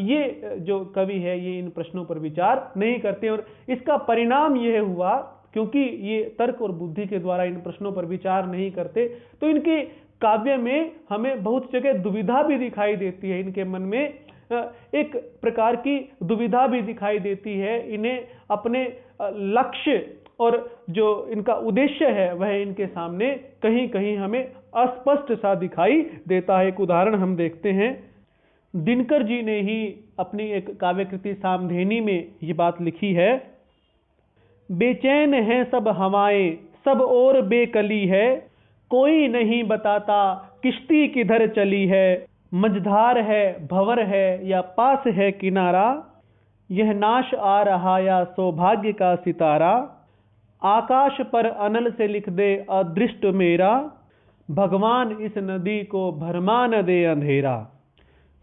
S1: ये जो कवि है ये इन प्रश्नों पर विचार नहीं करते और इसका परिणाम यह हुआ, क्योंकि ये तर्क और बुद्धि के द्वारा इन प्रश्नों पर विचार नहीं करते, तो इनके काव्य में हमें बहुत जगह दुविधा भी दिखाई देती है। इनके मन में एक प्रकार की दुविधा भी दिखाई देती है। इन्हें अपने लक्ष्य और जो इनका उद्देश्य है वह इनके सामने कहीं कहीं हमें अस्पष्ट सा दिखाई देता है। एक उदाहरण हम देखते हैं। दिनकर जी ने ही अपनी एक काव्यकृति सामधेनी में ये बात लिखी है। बेचैन है सब हवाएं, सब और बेकली है, कोई नहीं बताता किश्ती किधर चली है, मझधार है भंवर है या पास है किनारा, यह नाश आ रहा या सौभाग्य का सितारा, आकाश पर अनल से लिख दे अदृष्ट मेरा, भगवान इस नदी को भरमा न दे अंधेरा।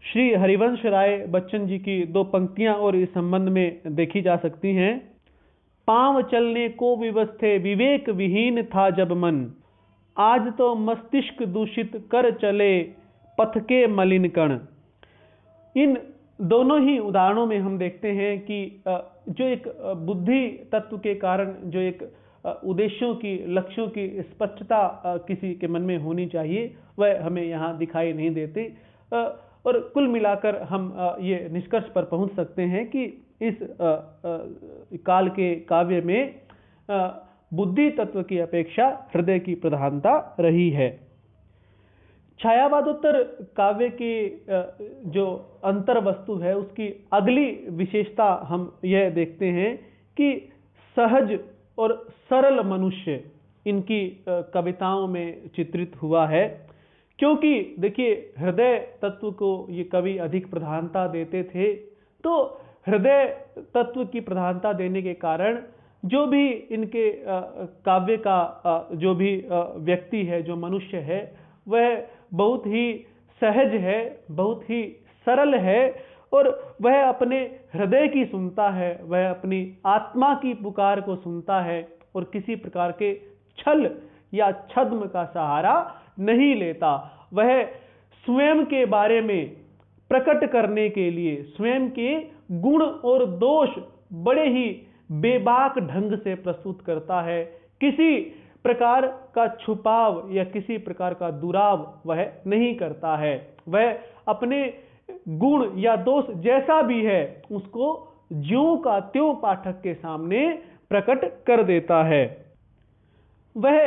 S1: श्री हरिवंश राय बच्चन जी की दो पंक्तियां और इस संबंध में देखी जा सकती हैं। पांव चलने को विवश थे, विवेक विहीन था जब मन, आज तो मस्तिष्क दूषित कर चले पथ के मलिन कण। इन दोनों ही उदाहरणों में हम देखते हैं कि जो एक बुद्धि तत्व के कारण जो एक उद्देश्यों की, लक्ष्यों की स्पष्टता किसी के मन में होनी चाहिए, वह हमें यहाँ दिखाई नहीं देती। और कुल मिलाकर हम ये निष्कर्ष पर पहुंच सकते हैं कि इस काल के काव्य में बुद्धि तत्व की अपेक्षा हृदय की प्रधानता रही है। छायावादोत्तर काव्य की जो अंतर वस्तु है उसकी अगली विशेषता हम यह देखते हैं कि सहज और सरल मनुष्य इनकी कविताओं में चित्रित हुआ है। क्योंकि देखिए, हृदय तत्व को ये कवि अधिक प्रधानता देते थे, तो हृदय तत्व की प्रधानता देने के कारण जो भी इनके काव्य का जो भी व्यक्ति है, जो मनुष्य है, वह बहुत ही सहज है, बहुत ही सरल है और वह अपने हृदय की सुनता है, वह अपनी आत्मा की पुकार को सुनता है और किसी प्रकार के छल या छद्म का सहारा नहीं लेता। वह स्वयं के बारे में प्रकट करने के लिए स्वयं के गुण और दोष बड़े ही बेबाक ढंग से प्रस्तुत करता है। किसी प्रकार का छुपाव या किसी प्रकार का दुराव वह नहीं करता है। वह अपने गुण या दोष जैसा भी है उसको ज्यों का त्यों पाठक के सामने प्रकट कर देता है। वह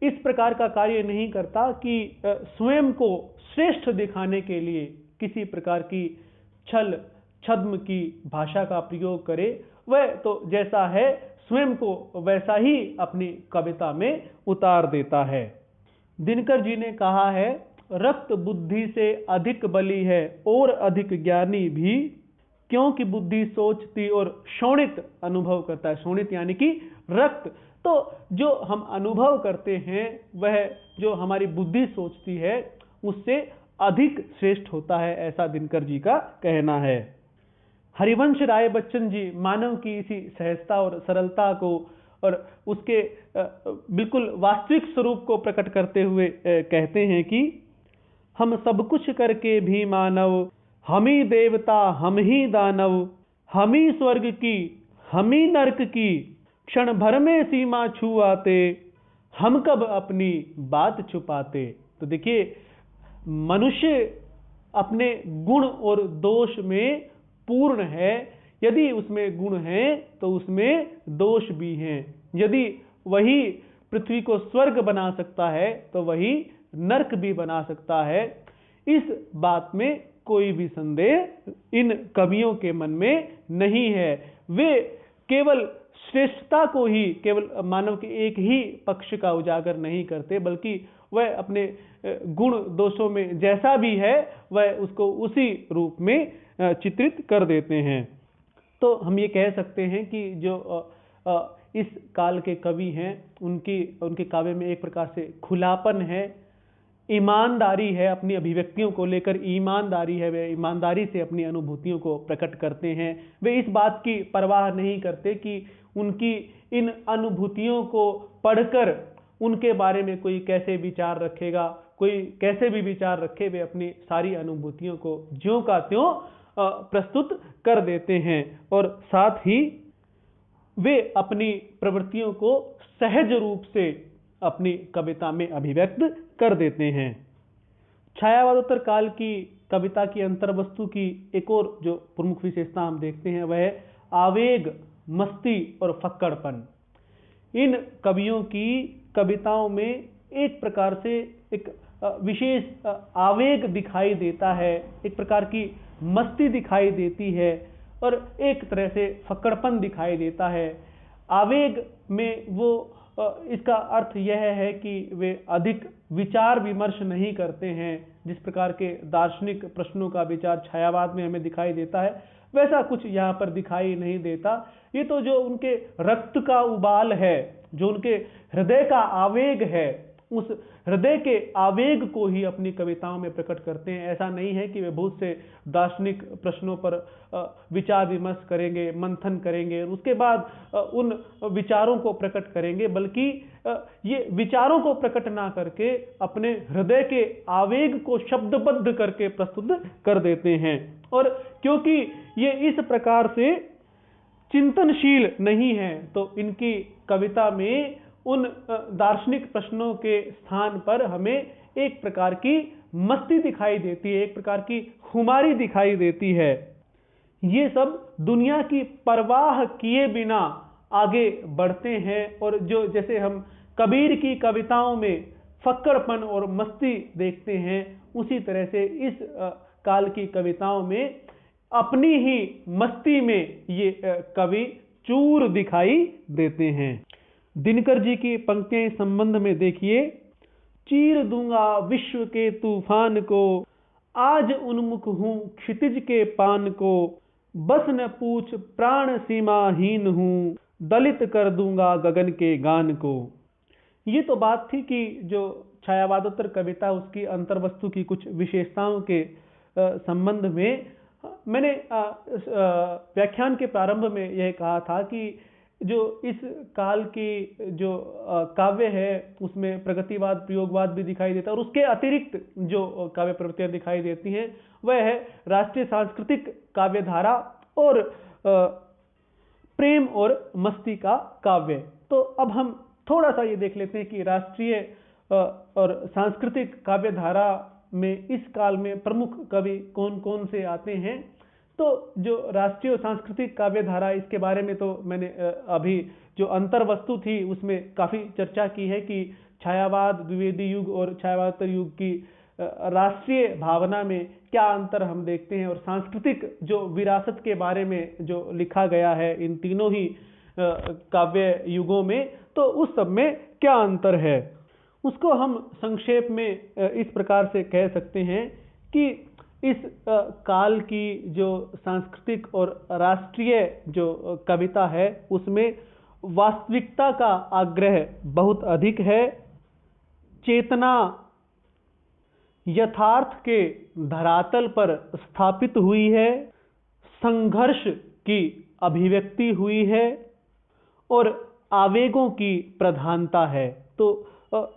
S1: इस प्रकार का कार्य नहीं करता कि स्वयं को श्रेष्ठ दिखाने के लिए किसी प्रकार की छल छद्म की भाषा का प्रयोग करे वह तो जैसा है स्वयं को वैसा ही अपनी कविता में उतार देता है। दिनकर जी ने कहा है, रक्त बुद्धि से अधिक बली है और अधिक ज्ञानी भी, क्योंकि बुद्धि सोचती और शोणित अनुभव करता है। शोणित यानी कि रक्त, तो जो हम अनुभव करते हैं वह जो हमारी बुद्धि सोचती है उससे अधिक श्रेष्ठ होता है, ऐसा दिनकर जी का कहना है। हरिवंश राय बच्चन जी मानव की इसी सहजता और सरलता को और उसके बिल्कुल वास्तविक स्वरूप को प्रकट करते हुए कहते हैं कि हम सब कुछ करके भी मानव, हम ही देवता हम ही दानव, हम ही स्वर्ग की हम ही नरक की, क्षण भर में सीमा छू आते, हम कब अपनी बात छुपाते। तो देखिए, मनुष्य अपने गुण और दोष में पूर्ण है। यदि उसमें गुण हैं तो उसमें दोष भी हैं। यदि वही पृथ्वी को स्वर्ग बना सकता है तो वही नरक भी बना सकता है। इस बात में कोई भी संदेह इन कवियों के मन में नहीं है। वे केवल श्रेष्ठता को ही, केवल मानव के एक ही पक्ष का उजागर नहीं करते, बल्कि वह अपने गुण दोषों में जैसा भी है वह उसको उसी रूप में चित्रित कर देते हैं। तो हम ये कह सकते हैं कि जो इस काल के कवि हैं उनके काव्य में एक प्रकार से खुलापन है, ईमानदारी है, अपनी अभिव्यक्तियों को लेकर ईमानदारी है। वे ईमानदारी से अपनी अनुभूतियों को प्रकट करते हैं। वे इस बात की परवाह नहीं करते कि उनकी इन अनुभूतियों को पढ़कर उनके बारे में कोई कैसे विचार रखेगा, कोई कैसे भी विचार रखे। वे अपनी सारी अनुभूतियों को ज्यों का त्यों प्रस्तुत कर देते हैं और साथ ही वे अपनी प्रवृत्तियों को सहज रूप से अपनी कविता में अभिव्यक्त कर देते हैं। छायावादोत्तर काल की कविता की अंतर्वस्तु की एक और जो प्रमुख विशेषता हम देखते हैं वह है आवेग, मस्ती और फक्कड़पन। इन कवियों की कविताओं में एक प्रकार से एक विशेष आवेग दिखाई देता है, एक प्रकार की मस्ती दिखाई देती है और एक तरह से फक्कड़पन दिखाई देता है। आवेग में वो इसका अर्थ यह है कि वे अधिक विचार विमर्श नहीं करते हैं। जिस प्रकार के दार्शनिक प्रश्नों का विचार छायावाद में हमें दिखाई देता है वैसा कुछ यहाँ पर दिखाई नहीं देता। ये तो जो उनके रक्त का उबाल है, जो उनके हृदय का आवेग है, उस हृदय के आवेग को ही अपनी कविताओं में प्रकट करते हैं। ऐसा नहीं है कि वे बहुत से दार्शनिक प्रश्नों पर विचार विमर्श करेंगे, मंथन करेंगे और उसके बाद उन विचारों को प्रकट करेंगे, बल्कि ये विचारों को प्रकट ना करके अपने हृदय के आवेग को शब्दबद्ध करके प्रस्तुत कर देते हैं। और क्योंकि ये इस प्रकार से चिंतनशील नहीं है तो इनकी कविता में उन दार्शनिक प्रश्नों के स्थान पर हमें एक प्रकार की मस्ती दिखाई देती है, एक प्रकार की खुमारी दिखाई देती है। ये सब दुनिया की परवाह किए बिना आगे बढ़ते हैं और जो जैसे हम कबीर की कविताओं में फक्कड़पन और मस्ती देखते हैं, उसी तरह से इस काल की कविताओं में अपनी ही मस्ती में ये कवि चूर दिखाई देते हैं। दिनकर जी की पंक्तियां इस संबंध में देखिए, चीर दूंगा विश्व के तूफान को, आज उन्मुख हूं क्षितिज के पान को, बस न पूछ प्राण सीमाहीन हूं, दलित कर दूंगा गगन के गान को। ये तो बात थी कि जो छायावादोत्तर कविता उसकी अंतर्वस्तु की कुछ विशेषताओं के संबंध में मैंने व्याख्यान के प्रारंभ में यह कहा था कि जो इस काल की जो काव्य है उसमें प्रगतिवाद, प्रयोगवाद भी दिखाई देता है और उसके अतिरिक्त जो काव्य प्रवृत्तियां दिखाई देती हैं वह है राष्ट्रीय सांस्कृतिक काव्यधारा और प्रेम और मस्ती का काव्य। तो अब हम थोड़ा सा ये देख लेते हैं कि राष्ट्रीय और सांस्कृतिक काव्यधारा में इस काल में प्रमुख कवि कौन कौन से आते हैं। तो जो राष्ट्रीय और सांस्कृतिक काव्यधारा, इसके बारे में तो मैंने अभी जो अंतर्वस्तु थी उसमें काफ़ी चर्चा की है कि छायावाद, द्विवेदी युग और छायावादोत्तर युग की राष्ट्रीय भावना में क्या अंतर हम देखते हैं, और सांस्कृतिक जो विरासत के बारे में जो लिखा गया है इन तीनों ही काव्य युगों में, तो उस सब में क्या अंतर है, उसको हम संक्षेप में इस प्रकार से कह सकते हैं कि इस काल की जो सांस्कृतिक और राष्ट्रीय जो कविता है उसमें वास्तविकता का आग्रह बहुत अधिक है, चेतना यथार्थ के धरातल पर स्थापित हुई है, संघर्ष की अभिव्यक्ति हुई है और आवेगों की प्रधानता है। तो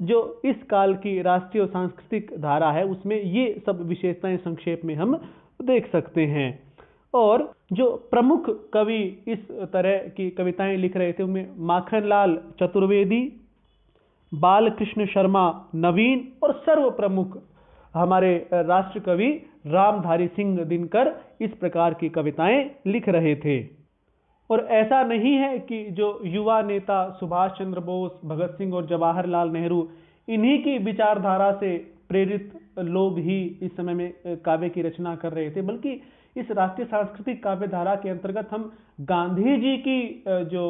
S1: जो इस काल की राष्ट्रीय और सांस्कृतिक धारा है उसमें ये सब विशेषताएं संक्षेप में हम देख सकते हैं। और जो प्रमुख कवि इस तरह की कविताएं लिख रहे थे उनमें माखनलाल चतुर्वेदी, बालकृष्ण शर्मा नवीन और सर्व प्रमुख हमारे राष्ट्र कवि रामधारी सिंह दिनकर इस प्रकार की कविताएं लिख रहे थे। और ऐसा नहीं है कि जो युवा नेता सुभाष चंद्र बोस, भगत सिंह और जवाहरलाल नेहरू इन्हीं की विचारधारा से प्रेरित लोग ही इस समय में काव्य की रचना कर रहे थे, बल्कि इस राष्ट्रीय सांस्कृतिक काव्य धारा के अंतर्गत हम गांधी जी की जो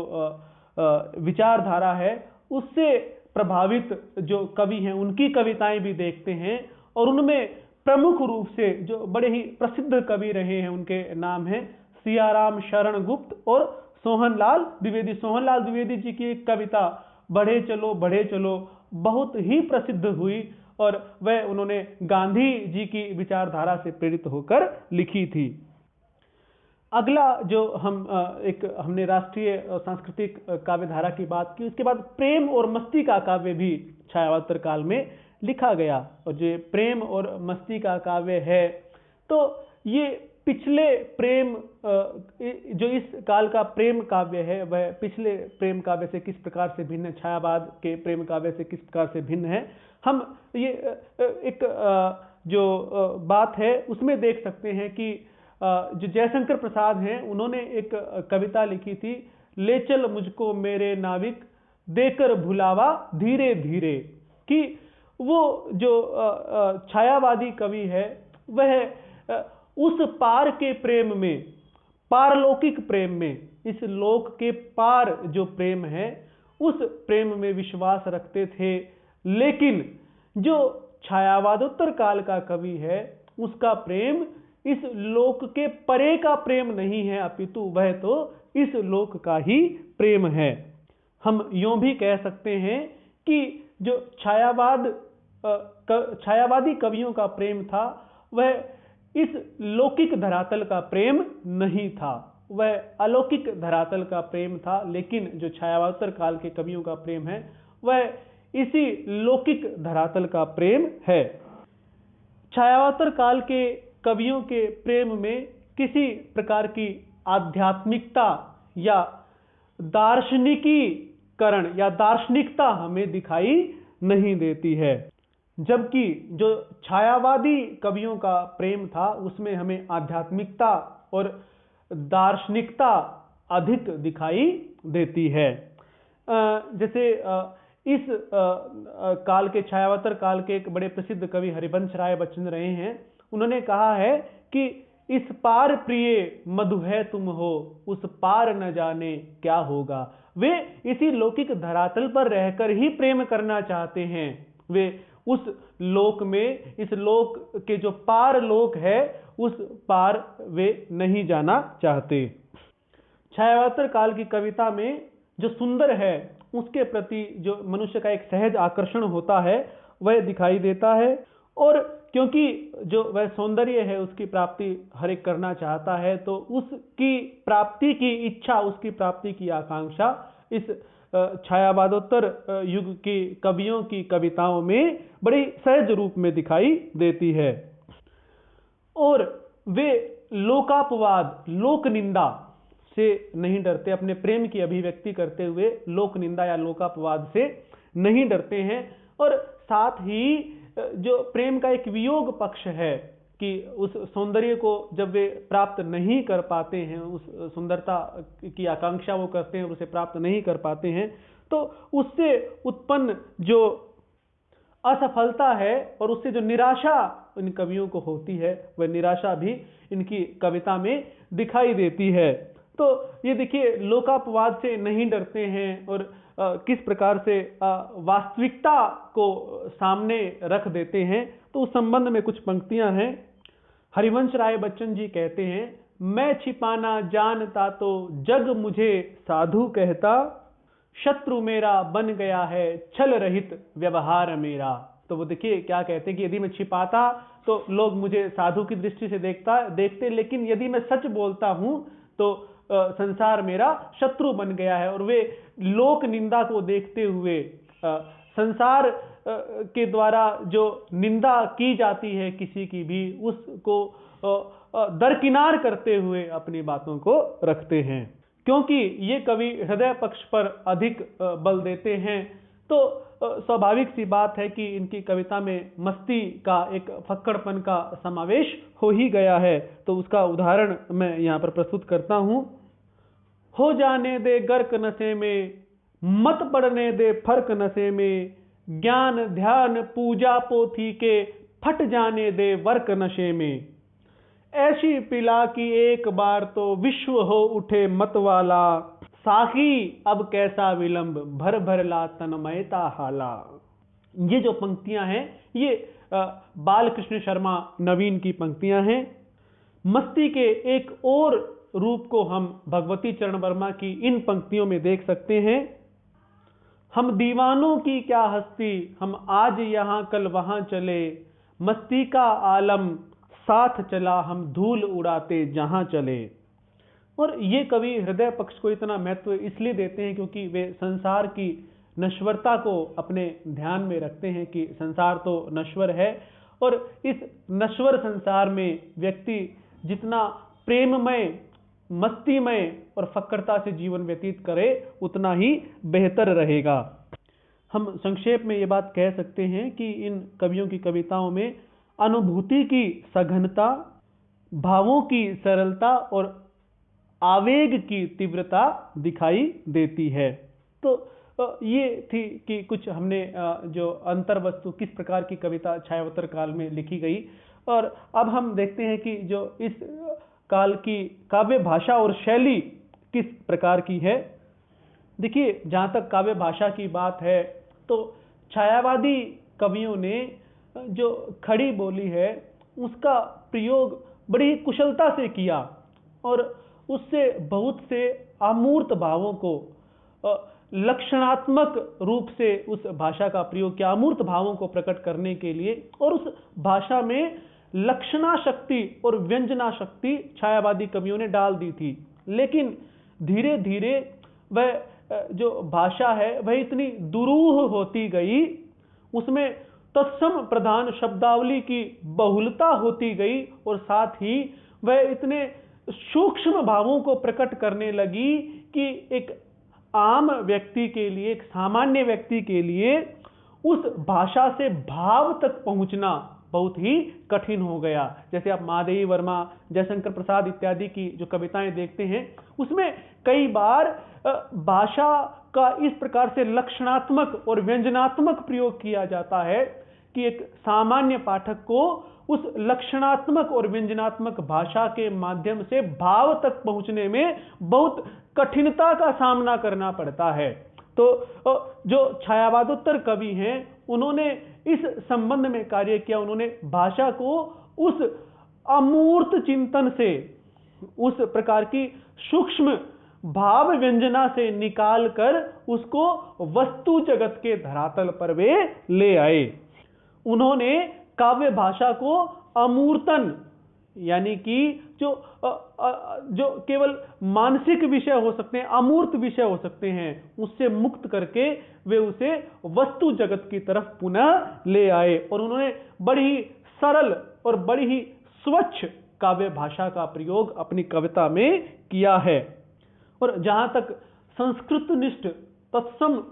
S1: विचारधारा है उससे प्रभावित जो कवि हैं उनकी कविताएं भी देखते हैं। और उनमें प्रमुख रूप से जो बड़े ही प्रसिद्ध कवि रहे हैं उनके नाम हैं सियाराम शरण गुप्त और सोहनलाल द्विवेदी। सोहनलाल द्विवेदी जी की एक कविता बढ़े चलो बहुत ही प्रसिद्ध हुई और वह उन्होंने गांधी जी की विचारधारा से प्रेरित होकर लिखी थी। अगला जो हमने राष्ट्रीय सांस्कृतिक काव्य धारा की बात की, उसके बाद प्रेम और मस्ती का काव्य भी छायावादोत्तर काल में लिखा गया। और जो प्रेम और मस्ती का काव्य है तो ये पिछले प्रेम जो इस काल का प्रेम काव्य है वह पिछले प्रेम काव्य से किस प्रकार से भिन्न है, छायावाद के प्रेम काव्य से किस प्रकार से भिन्न है, हम ये एक जो बात है उसमें देख सकते हैं कि जो जयशंकर प्रसाद हैं उन्होंने एक कविता लिखी थी, ले चल मुझको मेरे नाविक देकर भुलावा धीरे धीरे, कि वो जो छायावादी कवि है वह उस पार के प्रेम में, पारलौकिक प्रेम में, इस लोक के पार जो प्रेम है उस प्रेम में विश्वास रखते थे। लेकिन जो छायावादोत्तर काल का कवि है उसका प्रेम इस लोक के परे का प्रेम नहीं है, अपितु वह तो इस लोक का ही प्रेम है। हम यूं भी कह सकते हैं कि जो छायावादी कवियों का प्रेम था वह इस लौकिक धरातल का प्रेम नहीं था, वह अलौकिक धरातल का प्रेम था। लेकिन जो छायावादोत्तर काल के कवियों का प्रेम है वह इसी लौकिक धरातल का प्रेम है। छायावादोत्तर काल के कवियों के प्रेम में किसी प्रकार की आध्यात्मिकता या दार्शनिकीकरण या दार्शनिकता हमें दिखाई नहीं देती है, जबकि जो छायावादी कवियों का प्रेम था उसमें हमें आध्यात्मिकता और दार्शनिकता अधिक दिखाई देती है। जैसे इस काल के छायावादोत्तर काल के एक बड़े प्रसिद्ध कवि हरिवंश राय बच्चन रहे हैं, उन्होंने कहा है कि इस पार प्रिय मधु है तुम हो, उस पार न जाने क्या होगा। वे इसी लौकिक धरातल पर रहकर ही प्रेम करना चाहते हैं, वे उस लोक में, इस लोक के जो पार लोक है उस पार वे नहीं जाना चाहते। छायावादोत्तर काल की कविता में जो सुंदर है उसके प्रति जो मनुष्य का एक सहज आकर्षण होता है वह दिखाई देता है, और क्योंकि जो वह सौंदर्य है उसकी प्राप्ति हर एक करना चाहता है, तो उसकी प्राप्ति की इच्छा, उसकी प्राप्ति की आकांक्षा इस छायावादोत्तर युग की कवियों की कविताओं में बड़ी सहज रूप में दिखाई देती है। और वे लोकापवाद, लोक निंदा से नहीं डरते, अपने प्रेम की अभिव्यक्ति करते हुए लोक निंदा या लोकापवाद से नहीं डरते हैं। और साथ ही जो प्रेम का एक वियोग पक्ष है कि उस सौंदर्य को जब वे प्राप्त नहीं कर पाते हैं, उस सुंदरता की आकांक्षा वो करते हैं और उसे प्राप्त नहीं कर पाते हैं, तो उससे उत्पन्न जो असफलता है और उससे जो निराशा इन कवियों को होती है वह निराशा भी इनकी कविता में दिखाई देती है। तो ये देखिए लोकापवाद से नहीं डरते हैं और किस प्रकार से वास्तविकता को सामने रख देते हैं। तो उस संबंध में कुछ पंक्तियां हैं। हरिवंश राय बच्चन जी कहते हैं, मैं छिपाना जानता तो जग मुझे साधु कहता, शत्रु मेरा बन गया है छल रहित व्यवहार मेरा। तो वो देखिए क्या कहते हैं कि यदि मैं छिपाता तो लोग मुझे साधु की दृष्टि से देखते, लेकिन यदि मैं सच बोलता हूं तो संसार मेरा शत्रु बन गया है। और वे लोक निंदा को देखते हुए संसार के द्वारा जो निंदा की जाती है किसी की भी, उसको दरकिनार करते हुए अपनी बातों को रखते हैं। क्योंकि ये कवि हृदय पक्ष पर अधिक बल देते हैं, तो स्वाभाविक सी बात है कि इनकी कविता में मस्ती का, एक फक्कड़पन का समावेश हो ही गया है। तो उसका उदाहरण मैं यहाँ पर प्रस्तुत करता हूँ। हो जाने दे गर्क नशे में, मत पड़ने दे फर्क नशे में, ज्ञान ध्यान पूजा पोथी के फट जाने दे वर्क नशे में, ऐसी पिला की एक बार तो विश्व हो उठे मत वाला, साखी अब कैसा विलंब भर भर ला तन्मयता हाला। ये जो पंक्तियां हैं ये बालकृष्ण शर्मा नवीन की पंक्तियां हैं। मस्ती के एक और रूप को हम भगवती चरण वर्मा की इन पंक्तियों में देख सकते हैं। हम दीवानों की क्या हस्ती, हम आज यहां कल वहां चले, मस्ती का आलम साथ चला, हम धूल उड़ाते जहां चले। और ये कवि हृदय पक्ष को इतना महत्व इसलिए देते हैं क्योंकि वे संसार की नश्वरता को अपने ध्यान में रखते हैं कि संसार तो नश्वर है और इस नश्वर संसार में व्यक्ति जितना प्रेममय, मस्तीमय और फक्कड़ता से जीवन व्यतीत करे उतना ही बेहतर रहेगा। हम संक्षेप में ये बात कह सकते हैं कि इन कवियों की कविताओं में अनुभूति की सघनता, भावों की सरलता और आवेग की तीव्रता दिखाई देती है। तो ये थी कि कुछ हमने जो अंतर वस्तु किस प्रकार की कविता छायावतर काल में लिखी गई। और अब हम देखते हैं कि जो इस काल की काव्य भाषा और शैली किस प्रकार की है। देखिए जहाँ तक काव्य भाषा की बात है तो छायावादी कवियों ने जो खड़ी बोली है उसका प्रयोग बड़ी कुशलता से किया और उससे बहुत से अमूर्त भावों को लक्षणात्मक रूप से उस भाषा का प्रयोग किया, अमूर्त भावों को प्रकट करने के लिए। और उस भाषा में लक्षणा शक्ति और व्यंजना शक्ति छायावादी कवियों ने डाल दी थी। लेकिन धीरे धीरे वह जो भाषा है वह इतनी दुरूह होती गई, उसमें तत्सम प्रधान शब्दावली की बहुलता होती गई और साथ ही वह इतने सूक्ष्म भावों को प्रकट करने लगी कि एक आम व्यक्ति के लिए, एक सामान्य व्यक्ति के लिए उस भाषा से भाव तक पहुंचना बहुत ही कठिन हो गया। जैसे आप महादेवी वर्मा, जयशंकर प्रसाद इत्यादि की जो कविताएं देखते हैं उसमें कई बार भाषा का इस प्रकार से लक्षणात्मक और व्यंजनात्मक प्रयोग किया जाता है कि एक सामान्य पाठक को उस लक्षणात्मक और व्यंजनात्मक भाषा के माध्यम से भाव तक पहुंचने में बहुत कठिनता का सामना करना पड़ता है। तो जो छायावादोत्तर कवि हैं उन्होंने इस संबंध में कार्य किया। उन्होंने भाषा को उस अमूर्त चिंतन से, उस प्रकार की सूक्ष्म भाव व्यंजना से निकाल कर उसको वस्तु जगत के धरातल पर वे ले आए। उन्होंने काव्य भाषा को अमूर्तन यानी कि जो केवल मानसिक विषय हो सकते हैं, अमूर्त विषय हो सकते हैं, उससे मुक्त करके वे उसे वस्तु जगत की तरफ पुनः ले आए। और उन्होंने बड़ी ही सरल और बड़ी ही स्वच्छ काव्य भाषा का प्रयोग अपनी कविता में किया है। और जहां तक संस्कृतनिष्ठ तत्सम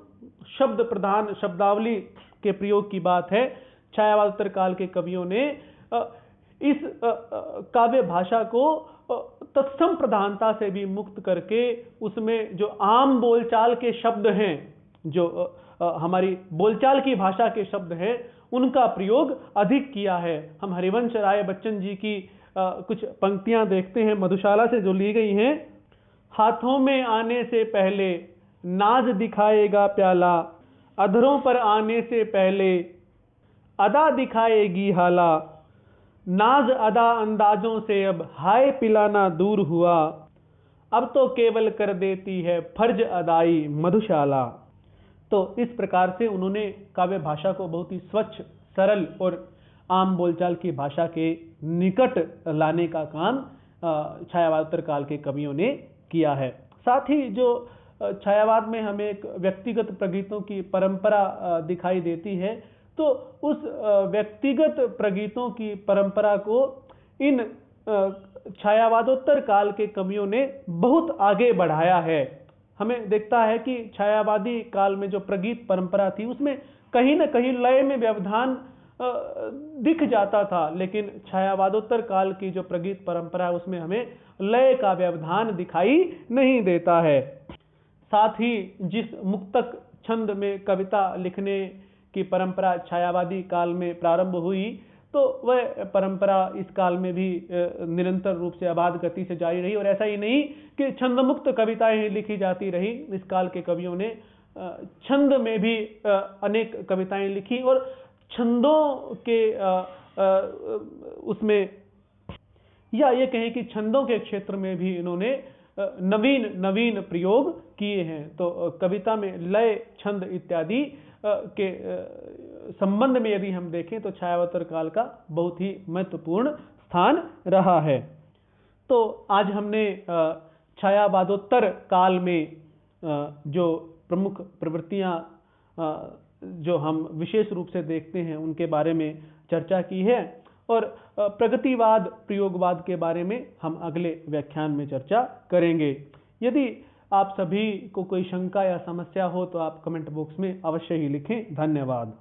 S1: शब्द प्रधान शब्दावली के प्रयोग की बात है, छायावादोत्तर काल के कवियों ने इस काव्य भाषा को तत्सम प्रधानता से भी मुक्त करके उसमें जो आम बोलचाल के शब्द हैं, जो हमारी बोलचाल की भाषा के शब्द हैं, उनका प्रयोग अधिक किया है। हम हरिवंश राय बच्चन जी की कुछ पंक्तियां देखते हैं मधुशाला से जो ली गई हैं। हाथों में आने से पहले नाज दिखाएगा प्याला, अधरों पर आने से पहले अदा दिखाएगी हाला, नाज अदा अंदाजों से अब हाय पिलाना दूर हुआ, अब तो केवल कर देती है फर्ज अदाई मधुशाला। तो इस प्रकार से उन्होंने काव्य भाषा को बहुत ही स्वच्छ, सरल और आम बोलचाल की भाषा के निकट लाने का काम छायावादोत्तर काल के कवियों ने किया है। साथ ही जो छायावाद में हमें एक व्यक्तिगत प्रगीतों की परंपरा दिखाई देती है, तो उस व्यक्तिगत प्रगीतों की परंपरा को इन छायावादोत्तर काल के कवियों ने बहुत आगे बढ़ाया है। हमें देखता है कि छायावादी काल में जो प्रगीत परंपरा थी उसमें कहीं ना कहीं लय में व्यवधान दिख जाता था, लेकिन छायावादोत्तर काल की जो प्रगीत परंपरा है उसमें हमें लय का व्यवधान दिखाई नहीं देता है। साथ ही जिस मुक्तक छंद में कविता लिखने की परंपरा छायावादी काल में प्रारंभ हुई, तो वह परंपरा इस काल में भी निरंतर रूप से अबाध गति से जारी रही। और ऐसा ही नहीं कि छंद मुक्त कविताएं ही लिखी जाती रही, इस काल के कवियों ने छंद में भी अनेक कविताएं लिखी और छंदों के उसमें, या ये कहें कि छंदों के क्षेत्र में भी इन्होंने नवीन नवीन प्रयोग किए हैं। तो कविता में लय, छंद इत्यादि के संबंध में यदि हम देखें तो छायावादोत्तर काल का बहुत ही महत्वपूर्ण स्थान रहा है। तो आज हमने छायावादोत्तर काल में जो प्रमुख प्रवृत्तियां जो हम विशेष रूप से देखते हैं उनके बारे में चर्चा की है, और प्रगतिवाद, प्रयोगवाद के बारे में हम अगले व्याख्यान में चर्चा करेंगे। यदि आप सभी को कोई शंका या समस्या हो तो आप कमेंट बॉक्स में अवश्य ही लिखें। धन्यवाद।